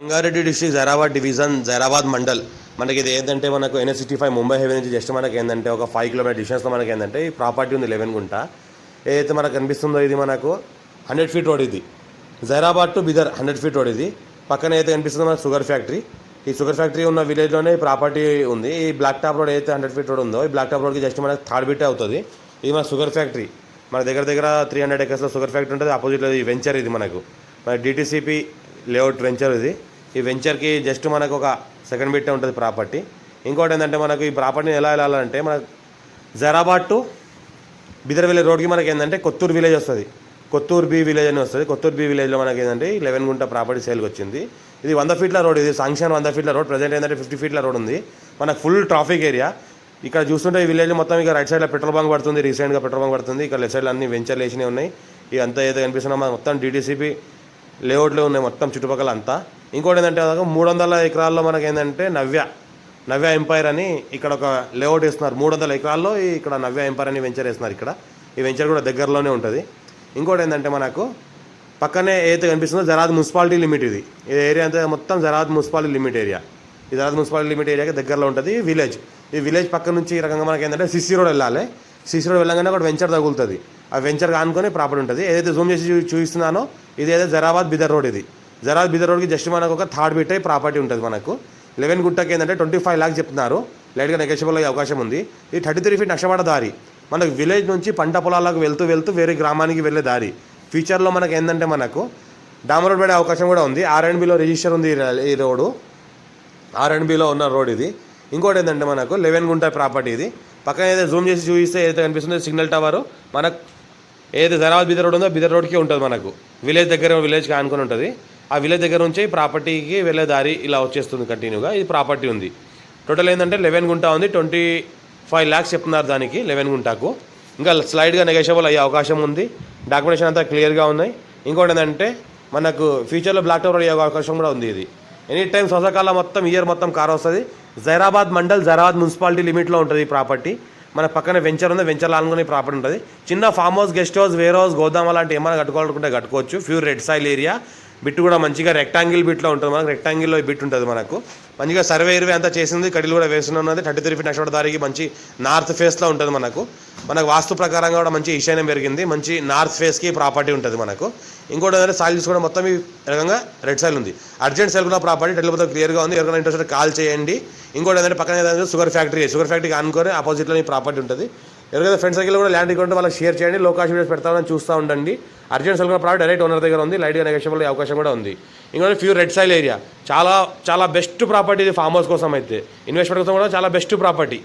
Rangareddy district Zaheerabad division Zaheerabad mandal మనకి ఇది ఏంటంటే మనకు NH65 ముంబై హైవే నుంచి జస్ట్ మనకి ఏంటంటే ఒక 5 కిలోమీటర్ డిస్టెన్స్లో మనకి ఏంటంటే ఈ ప్రాపర్టీ ఉంది 11 గుంట. ఏదైతే మనకు కనిపిస్తుందో ఇది మనకు 100 ఫీట్ రోడ్. ఇది Zaheerabad to Bidar 100 feet road. ఇది పక్కన అయితే కనిపిస్తుందో మనకు షుగర్ ఫ్యాక్టరీ. ఈ షుగర్ ఫ్యాక్టరీ ఉన్న విలేజ్లోనే ఈ ప్రాపర్టీ ఉంది. ఈ బ్లాక్ టాప్ రోడ్ అయితే 100 ఫీట్ రోడ్ ఉందో ఈ బ్లాక్ టాప్ రోడ్కి జస్ట్ మనకు థర్డ్ బిట్టే అవుతుంది. ఇది మన షుగర్ ఫ్యాక్టరీ. మన దగ్గర 300 ఎకర్స్లో షుగర్ ఫ్యాక్టరీ ఉంటుంది. ఆపోజిట్లో ఈ వెంచర్ ఇది మనకు మన DTCP లేఅవుట్ వెంచర్. ఇది ఈ వెంచర్కి జస్ట్ మనకు ఒక సెకండ్ బిట్టే ఉంటుంది ప్రాపర్టీ. ఇంకోటి ఏంటంటే మనకు ఈ ప్రాపర్టీని ఎలా వెళ్ళాలంటే మన జైరాబాద్ టు బిదర్ విలేజ్ రోడ్కి మనకి ఏంటంటే కొత్తూరు విలేజ్ వస్తుంది. కొత్తూరు బి విలేజ్ అని వస్తుంది. కొత్తూరు బి విలేజ్లో మనకి ఏంటంటే 11 గుంట ప్రాపర్టీ సేల్కి వచ్చింది. ఇది 100 ఫీట్ల రోడ్. ఇది శాంక్షన్ 100 ఫీట్ల రోడ్. ప్రజెంట్ ఏంటంటే 50 ఫీట్ల రోడ్ ఉంది. మనకు ఫుల్ ట్రాఫిక్ ఏరియా. ఇక్కడ చూస్తుంటే ఈ విలేజ్ మొత్తం ఇక రైట్ సైడ్లో పెట్రోల్ బంక్ పడుతుంది. రీసెంట్గా పెట్రోల్ బంక్ పడుతుంది. ఇక్కడ లెఫ్ట్ సైడ్లో అన్ని వెంచర్లు వేసినవి ఉన్నాయి. ఇవి అంతా ఏదో కనిపిస్తున్నా మొత్తం DTCP లేఅవుట్లో ఉన్నాయి మొత్తం చుట్టుపక్కల అంతా. ఇంకోటి ఏంటంటే 300 ఎకరాల్లో మనకి ఏంటంటే నవ్య ఎంపైర్ అని ఇక్కడ ఒక లేఅవుట్ వేస్తున్నారు. 300 ఎకరాల్లో ఇక్కడ నవ్య ఎంపైర్ అని వెంచర్ వేస్తున్నారు. ఇక్కడ ఈ వెంచర్ కూడా దగ్గరలోనే ఉంటుంది. ఇంకోటి ఏంటంటే మనకు పక్కనే ఏదైతే కనిపిస్తుందో జరాద్ మున్సిపాలిటీ లిమిట్. ఇది ఏరియా అంతా మొత్తం జరాద్ మున్సిపాలిటీ లిమిట్ ఏరియా. ఈ జరాద్ మున్సిపాలిటీ లిమిట్ ఏరియాకి దగ్గరలో ఉంటుంది విలేజ్. ఈ విలేజ్ పక్క నుంచి ఈ రకంగా మనకి ఏంటంటే CC రోడ్ వెళ్ళాలి. CC రోడ్ వెళ్ళగానే ఒక వెంచర్ తగులుతుంది. ఆ వెంచర్ ఆనుకొని ప్రాపర్టీ ఉంటుంది. ఏదైతే జూమ్ చేసి చూపిస్తున్నానో ఇది ఏదైతే జైరాబాద్ బిదర్ రోడ్. ఇది జైరాబాద్ బిదర్ రోడ్కి జస్ట్ మనకు ఒక థర్డ్ బిట్ అయి ప్రాపర్టీ ఉంటుంది. మనకు 11 గుంటకి ఏంటంటే 25 lakhs చెప్తున్నారు. లైట్గా నెగోషియబుల్ అయ్యే అవకాశం ఉంది. ఇది 33 ఫీట్ నక్షపడ దారి. మనకు విలేజ్ నుంచి పంట పొలాలకు వెళ్తూ వేరే గ్రామానికి వెళ్ళే దారి. ఫ్యూచర్లో మనకు ఏంటంటే మనకు డామర్ రోడ్ పడే అవకాశం కూడా ఉంది. R&Bలో రిజిస్టర్ ఉంది ఈ రోడ్డు. R&Bలో ఉన్న రోడ్ ఇది. ఇంకోటి ఏంటంటే మనకు 11 గుంట ప్రాపర్టీ. ఇది పక్కన ఏదైతే జూమ్ చేసి చూపిస్తే ఏదైతే కనిపిస్తుందో సిగ్నల్ టవర్ మనకు ఏదైతే జైరాబాద్ బిదర్ రోడ్ ఉందో బిదర్ రోడ్కి ఉంటుంది. మనకు విలేజ్కి ఆనుకొని ఉంటుంది. ఆ విలేజ్ దగ్గర నుంచి ప్రాపర్టీకి వెళ్ళే దారి ఇలా వచ్చేస్తుంది కంటిన్యూగా. ఇది ప్రాపర్టీ ఉంది. టోటల్ ఏంటంటే 11 గుంట ఉంది. 25 lakhs చెప్తున్నారు దానికి 11 గుంటకు. ఇంకా స్లైడ్గా నెగోషియబుల్ అయ్యే అవకాశం ఉంది. డాక్యుమెంటేషన్ అంతా క్లియర్గా ఉన్నాయి. ఇంకోటి ఏంటంటే మనకు ఫ్యూచర్లో బ్లాక్ టవర్ అయ్యే అవకాశం కూడా ఉంది. ఇది ఎనీ టైం శ్వాసకాలం మొత్తం ఇయర్ మొత్తం కార్ వస్తుంది. జైరాబాద్ మండల్ జైరాబాద్ మున్సిపాలిటీ లిమిట్లో ఉంటుంది ఈ ప్రాపర్టీ. మన పక్కన వెంచర్ ఉంది. వెంచర్ లాంగ్లోనే ప్రాపర్టీ ఉంటుంది. చిన్న farm house, guest house, warehouse, గోదాం అలాంటి ఏమైనా కట్టుకోవాలనుకుంటే కట్టుకోవచ్చు. Pure red soil area. Bit కూడా మంచిగా రెక్టాంగిల్ బిట్లో ఉంటుంది. మనకు రెక్టాంగిల్లో బిట్ ఉంటుంది. మనకు మంచిగా సర్వే అంతా చేసింది. కడిలు కూడా వేస్తున్నది. 33 ఫీట్ నక్షపడ దారికి మంచి నార్త్ ఫేస్లో ఉంటుంది. మనకు వాస్తు ప్రకారంగా కూడా మంచి ఈశాన్యం పెరిగింది. మంచి నార్త్ ఫేస్కి ప్రాపర్టీ ఉంటుంది. మనకు ఇంకోటి ఏంటంటే సాయిల్ కూడా మొత్తం ఈ రకంగా రెడ్ సాయిల్ ఉంది. అర్జెంట్ సేల్ కూడా ప్రాపర్టీ టెల్ మొత్తం క్లియర్గా ఉంది. ఎవరైనా ఇంట్రెస్ట్ కాల్ చేయండి. ఇంకోటి ఏంటంటే పక్కన ఏదైతే షుగర్ ఫ్యాక్టరీకి అనుకొని ఆపోజిట్లో ఈ ప్రాపర్టీ ఉంటుంది. ఎవరికైతే ఫ్రెండ్స్ సర్కిల్ కూడా ల్యాండ్ రికార్డు వాళ్ళకి షేర్ చేయండి. లోకాష్ వీడియోస్ పెడతామని చూస్తూ ఉండండి. అర్జెంట్ సెల్ కూడా ప్రాపర్టీ డైరెక్ట్ ఓనర్ దగ్గర ఉంది. లైట్గా నెగోషియబుల్ అయ్యే అవకాశం కూడా ఉంది. ఇంకోటి ప్యూర్ రెడ్ సాయిల్ ఏరియా. చాలా బెస్ట్ ప్రాపర్టీ ఇది ఫామ్ హౌస్ కోసం అయితే. ఇన్వెస్ట్మెంట్ కోసం కూడా చాలా బెస్ట్ ప్రాపర్టీ.